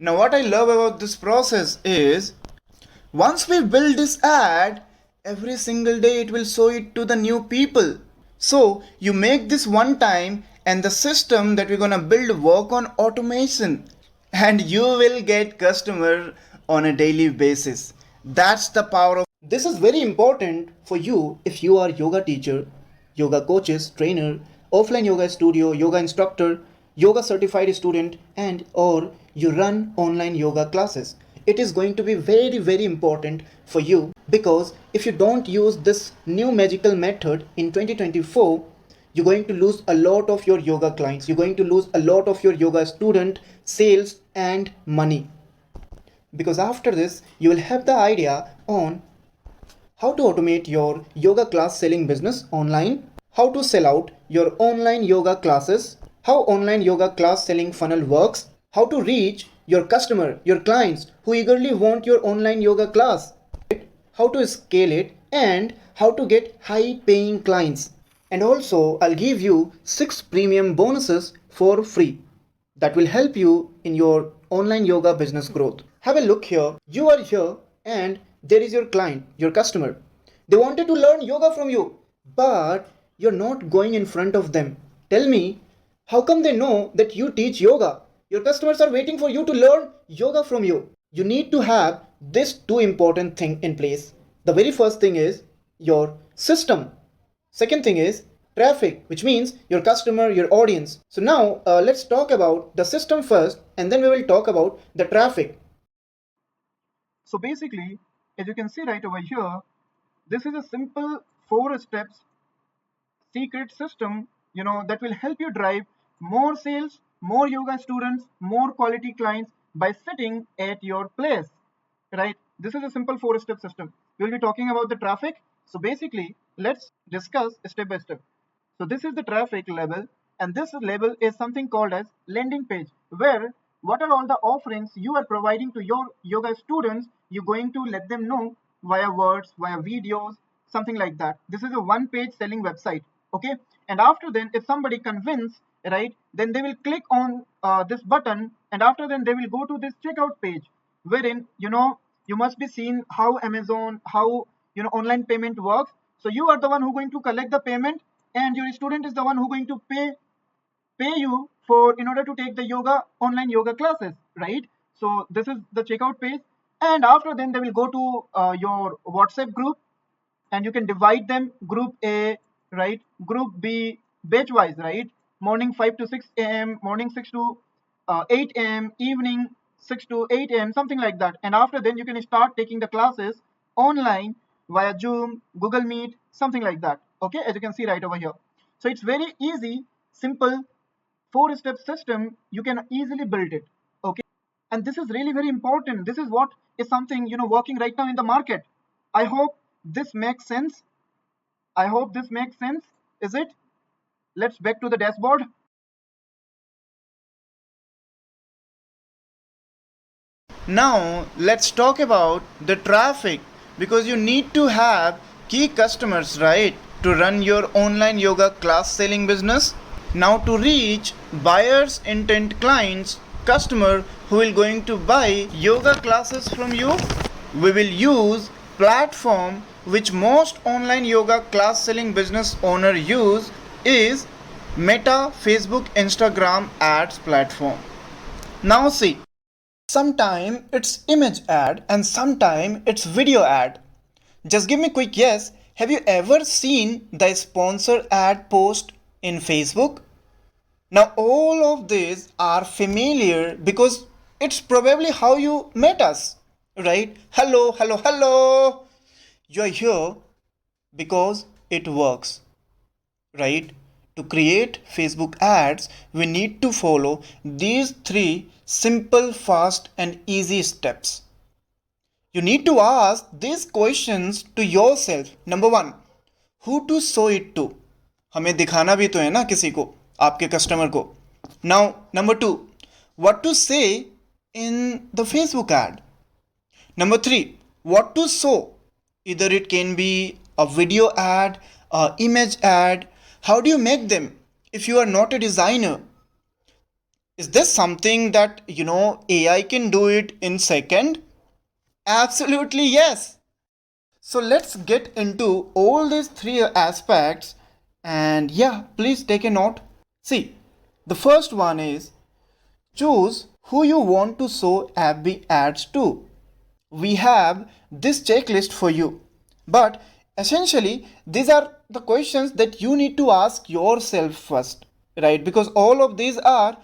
Now what I love about this process is once we build this ad, every single day it will show it to the new people. So you make this one time and the system that we're gonna build work on automation and you will get customer on a daily basis. That's the power of this is very important for you if you are yoga teacher, yoga coaches, trainer, offline yoga studio, yoga instructor, yoga certified student and or you run online yoga classes. It is going to be very important for you because if you don't use this new magical method in 2024, you're going to lose a lot of your yoga clients, you're going to lose a lot of your yoga student sales and money, because after this you will have the idea on how to automate your yoga class selling business online, how to sell out your online yoga classes, how online yoga class selling funnel works, how to reach your customer, your clients who eagerly want your online yoga class, how to scale it, and how to get high paying clients. And also, I'll give you 6 premium bonuses for free that will help you in your online yoga business growth. Have a look here. You are here and there is your client, your customer. They wanted to learn yoga from you, but you're not going in front of them. Tell me, how come they know that you teach yoga? Your customers are waiting for you to learn yoga from you. You need to have this two important thing in place. The very first thing is your system. Second thing is traffic, which means your customer, your audience. So now let's talk about the system first and then we will talk about the traffic. So basically, as you can see right over here, this is a simple 4 steps secret system, that will help you drive more sales, more yoga students, more quality clients by sitting at your place, right? This is a simple 4 step system. We'll be talking about the traffic. So basically, let's discuss step by step. So this is the traffic level, and this level is something called as landing page, where what are all the offerings you are providing to your yoga students, you're going to let them know via words, via videos, something like that. This is a one page selling website. Okay, and after then if somebody convince, right, then they will click on this button, and after then they will go to this checkout page, wherein you must be seeing how Amazon, how online payment works. So you are the one who going to collect the payment, and your student is the one who going to pay you for in order to take the yoga online yoga classes, right? So this is the checkout page, and after then they will go to your WhatsApp group, and you can divide them group A, right, group B, batch wise, right? Morning 5 to 6 a.m, morning 6 to 8 a.m, evening 6 to 8 a.m, something like that. And after then you can start taking the classes online via Zoom, Google Meet, something like that. Okay, as you can see right over here. So it's very easy, simple 4 step system. You can easily build it. Okay, and this is really very important. This is what is something working right now in the market. I hope this makes sense. I hope this makes sense. Is it? Let's back to the dashboard. Now let's talk about the traffic, because you need to have key customers, right, to run your online yoga class selling business. Now to reach buyers intent clients, customer who will going to buy yoga classes from you, we will use platform which most online yoga class selling business owner use is Meta, Facebook, Instagram ads platform. Now see, sometime it's image ad and sometime it's video ad. Just give me quick yes. Have you ever seen the sponsor ad post in Facebook? Now all of these are familiar because it's probably how you met us, right? Hello. You're here because it works, right? To create Facebook ads, we need to follow these 3 simple, fast, and easy steps. You need to ask these questions to yourself. Number 1, who to show it to? हमें दिखाना भी तो है ना किसी को, आपके customer को. Now, number 2, what to say in the Facebook ad? Number 3, what to show? Either it can be a video ad, a image ad. How do you make them if you are not a designer? Is this something that, AI can do it in second? Absolutely yes. So let's get into all these three aspects, and yeah, please take a note. See, the first one is choose who you want to show FB ads to. We have this checklist for you, but essentially these are the questions that you need to ask yourself first, right? Because all of these are,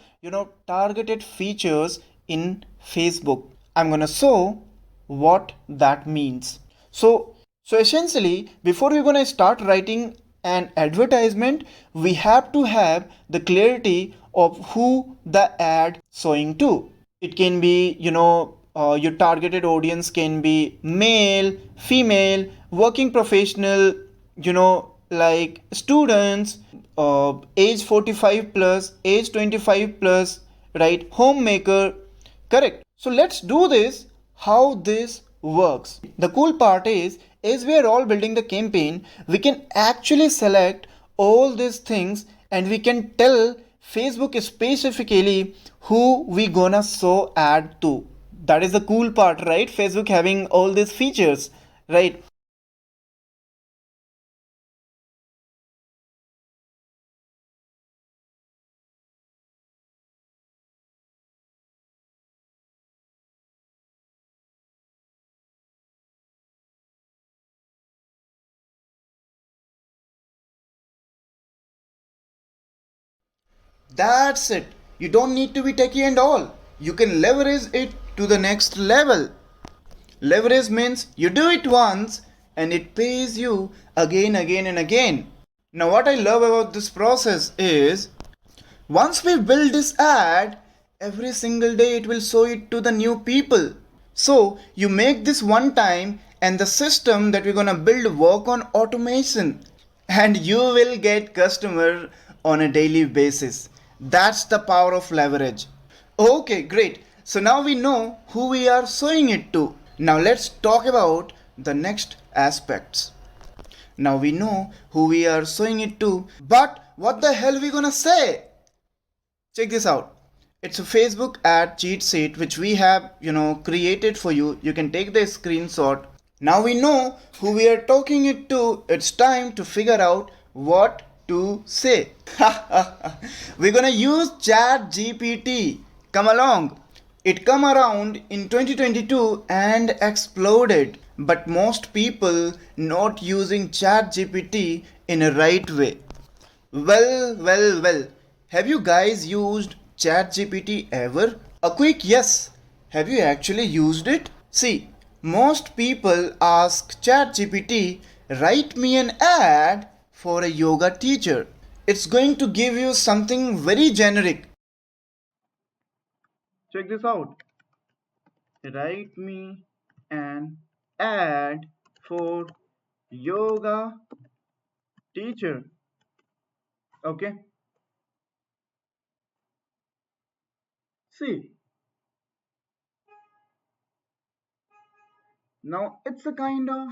targeted features in Facebook. I'm gonna show what that means. So essentially, before we're gonna start writing an advertisement, we have to have the clarity of who the ad showing to. It can be, your targeted audience can be male, female, working professional, like students, age 45 plus, age 25 plus, right? Homemaker, correct. So let's do this, how this works. The cool part is, as we are all building the campaign, we can actually select all these things and we can tell Facebook specifically who we gonna show ad to. That is the cool part, right? Facebook having all these features, right? That's it. You don't need to be techie and all. You can leverage it to the next level. Leverage means you do it once and it pays you again, again, and again. Now, what I love about this process is once we build this ad, every single day it will show it to the new people. So, you make this one time and the system that we're gonna build work on automation and you will get customer on a daily basis. That's the power of leverage. Okay, great. So now we know who we are showing it to. Now let's talk about the next aspects. Now we know who we are showing it to, but what the hell we gonna say? Check this out. It's a Facebook ad cheat sheet which we have, created for you. You can take the screenshot. Now we know who we are talking it to. It's time to figure out what to say. We're gonna use Chat GPT. Come along. It come around in 2022 and exploded. But most people not using Chat GPT in a right way. Well. Have you guys used ChatGPT ever? A quick yes. Have you actually used it? See, most people ask ChatGPT, write me an ad for a yoga teacher. It's going to give you something very generic. Check this out. Write me an ad for yoga teacher. Okay. See, now it's a kind of,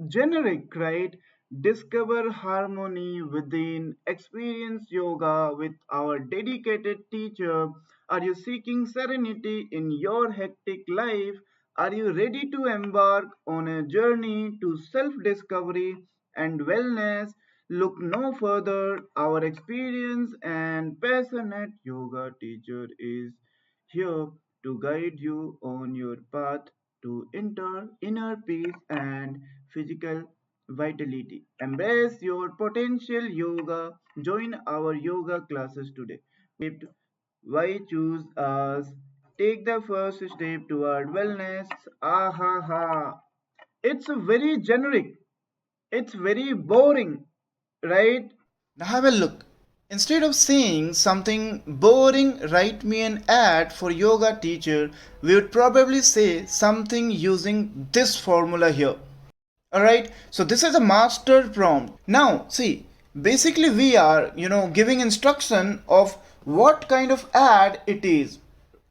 generic, right? Discover harmony within, experience yoga with our dedicated teacher. Are you seeking serenity in your hectic life? Are you ready to embark on a journey to self discovery and wellness? Look no further. Our experienced and passionate yoga teacher is here to guide you on your path to inner peace and physical vitality. Embrace your potential yoga. Join our yoga classes today. Why choose us? Take the first step toward wellness. Ah ha ha. It's very generic. It's very boring, right? Now have a look. Instead of saying something boring, write me an ad for yoga teacher, we would probably say something using this formula here. Alright, so this is a master prompt. Now, see, basically we are, giving instruction of what kind of ad it is.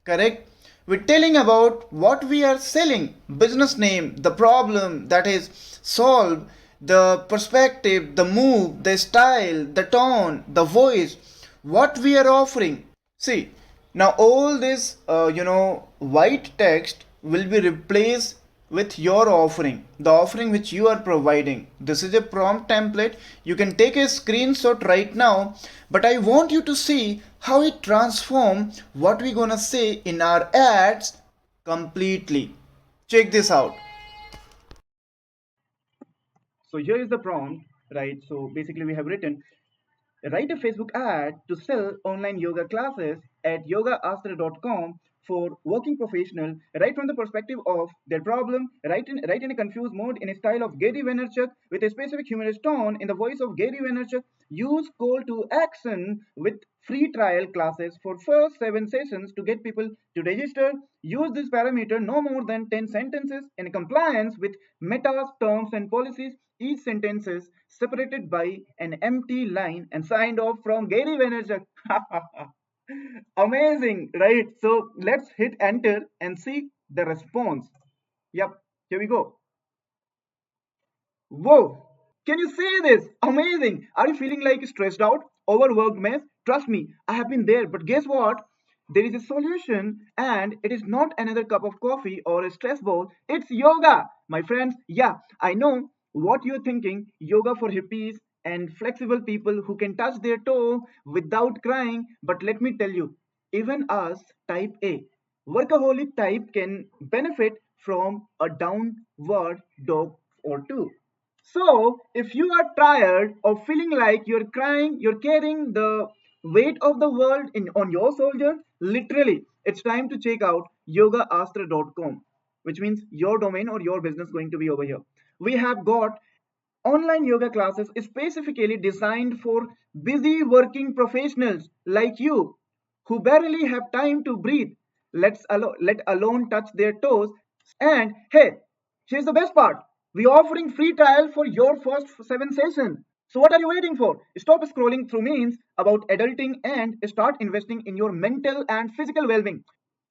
Correct? We're telling about what we are selling, business name, the problem that is solved, the perspective, the move, the style, the tone, the voice, what we are offering. See, Now all this white text will be replaced with your offering, the offering which you are providing. This is a prompt template. You can take a screenshot right now, but I want you to see how it transforms what we're gonna say in our ads completely. Check this out. So here is the prompt, right? So basically we have written, write a Facebook ad to sell online yoga classes at yogaastra.com for working professional. Write from the perspective of their problem. Write in a confused mode in a style of Gary Vaynerchuk with a specific humorous tone in the voice of Gary Vaynerchuk. Use call to action with free trial classes for first 7 sessions to get people to register. Use this parameter no more than 10 sentences in compliance with Meta's terms and policies. Each sentence is separated by an empty line and signed off from Gary Vaynerchuk. Amazing, right? So let's hit enter and see the response. Yep, here we go. Whoa! Can you see this? Amazing! Are you feeling like stressed out, overworked mess? Trust me, I have been there. But guess what? There is a solution, and it is not another cup of coffee or a stress ball. It's yoga, my friends. Yeah, I know what you're thinking. Yoga for hippies and flexible people who can touch their toe without crying. But let me tell you, even us, type A, workaholic type, can benefit from a downward dog or two. So, if you are tired of feeling like you're crying, you're carrying the weight of the world on your shoulder, literally, it's time to check out yogaastra.com, which means your domain or your business going to be over here. We have got online yoga classes specifically designed for busy working professionals like you who barely have time to breathe, let alone touch their toes. And hey, here's the best part. We're offering free trial for your first 7 sessions. So what are you waiting for? Stop scrolling through memes about adulting and start investing in your mental and physical well-being.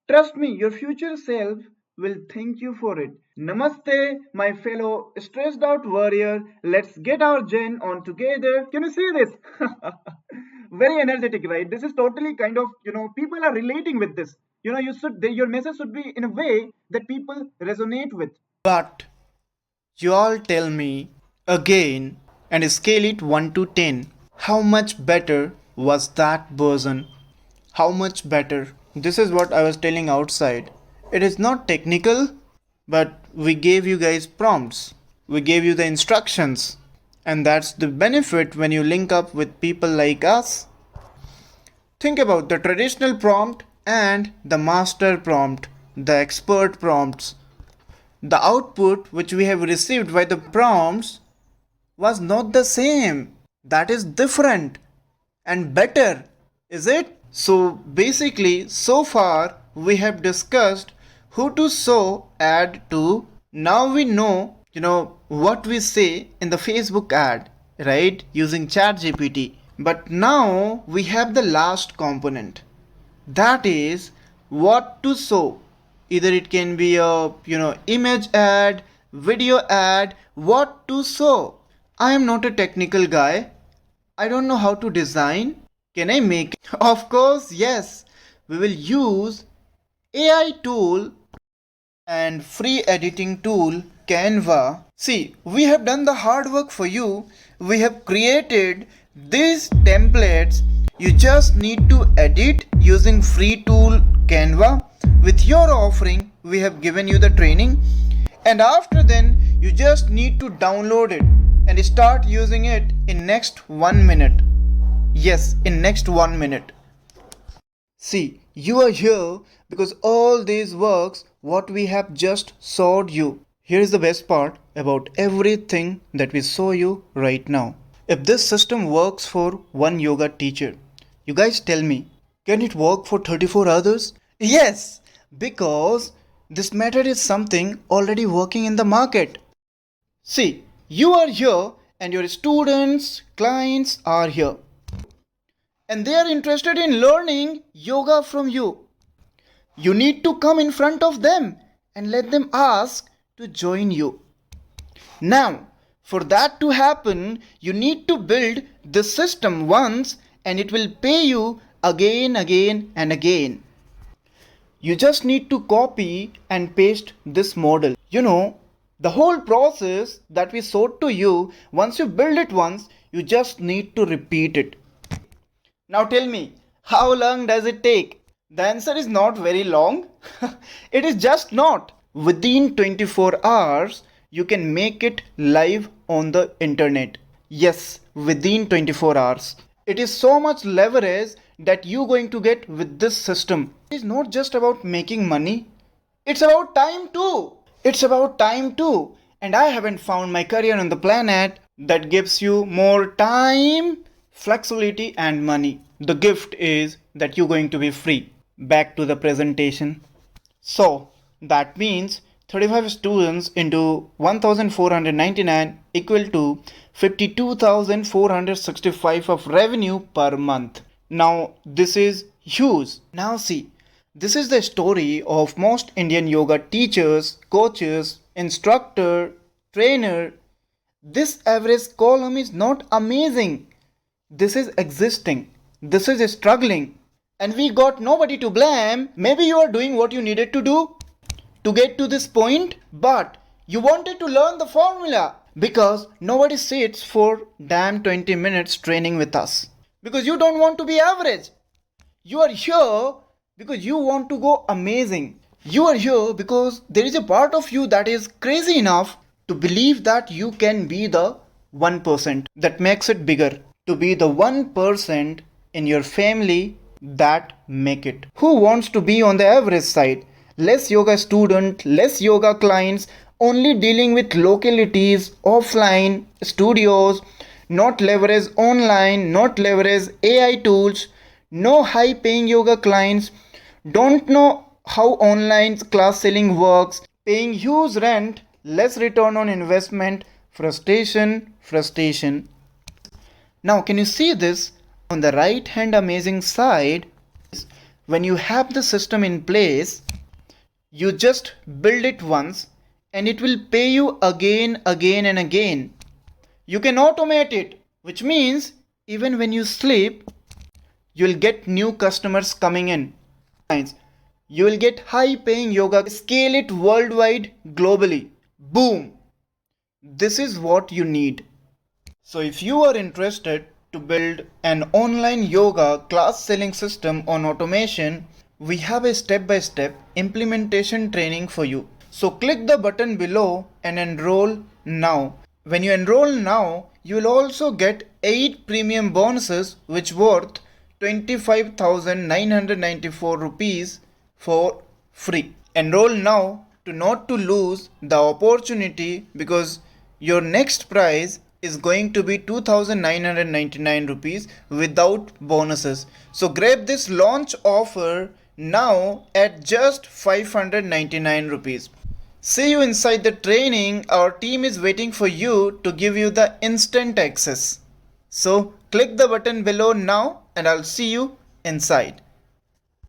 Trust me, your future self will thank you for it. Namaste, my fellow stressed out warrior. Let's get our gen on together. Can you see this? Very energetic, right? This is totally kind of, people are relating with this. Your message should be in a way that people resonate with. But you all tell me again and scale it 1 to 10. How much better was that version? How much better? This is what I was telling outside. It is not technical, but we gave you guys prompts. We gave you the instructions. And that's the benefit when you link up with people like us. Think about the traditional prompt and the master prompt, the expert prompts. The output which we have received by the prompts was not the same. That is different and better, is it? So basically, so far we have discussed who to show ad to. Now we know, what we say in the Facebook ad, right? Using ChatGPT. But now we have the last component. That is what to show. Either it can be a image ad, video ad, what to show. I am not a technical guy. I don't know how to design. Can I make it? Of course, yes. We will use AI tool and free editing tool Canva. See, we have done the hard work for you. We have created these templates. You just need to edit using free tool Canva. With your offering, we have given you the training, and after then you just need to download it and start using it in next 1 minute. Yes, in next 1 minute. See, you are here because all these works what we have just showed you. Here is the best part about everything that we show you right now. If this system works for one yoga teacher, you guys tell me, can it work for 34 others? Yes, because this method is something already working in the market. See, you are here and your students, clients are here. And they are interested in learning yoga from you. You need to come in front of them and let them ask to join you. Now, for that to happen, you need to build the system once and it will pay you again and again. You just need to copy and paste this model. The whole process that we showed to you, once you build it once, you just need to repeat it. Now tell me, how long does it take? The answer is not very long. It is just not. Within 24 hours, you can make it live on the internet. Yes, within 24 hours. It is so much leverage that you going to get with this system. It is not just about making money. It's about time too. It's about time too. And I haven't found my career on the planet that gives you more time, flexibility and money. The gift is that you're going to be free. Back to the presentation. So that means 35 students into 1499 equal to 52,465 of revenue per month. Now this is huge. Now see, this is the story of most Indian yoga teachers, coaches, instructor, trainer. This average column is not amazing. This is existing. This is struggling. And we got nobody to blame. Maybe you are doing what you needed to do to get to this point, but you wanted to learn the formula because nobody sits for damn 20 minutes training with us. Because you don't want to be average. You are here because you want to go amazing. You are here because there is a part of you that is crazy enough to believe that you can be the 1% that makes it bigger. To be the 1% in your family that make it. Who wants to be on the average side? Less yoga student, less yoga clients, only dealing with localities, offline, studios, not leverage online, not leverage AI tools, no high paying yoga clients, don't know how online class selling works, paying huge rent, less return on investment, frustration. Now can you see this? On the right hand amazing side, when you have the system in place, you just build it once and it will pay you again and again. You can automate it, which means even when you sleep, you'll get new customers coming in. You will get high paying yoga, scale it worldwide, globally. Boom! This is what you need. So if you are interested to build an online yoga class selling system on automation, we have a step-by-step implementation training for you. So click the button below and enroll now. When you enroll now, you will also get 8 premium bonuses which worth 25,994 rupees for free. Enroll now to not to lose the opportunity, because your next prize is going to be 2,999 rupees without bonuses. So grab this launch offer now at just 599 rupees. See you inside the training. Our team is waiting for you to give you the instant access. So click the button below now and I'll see you inside.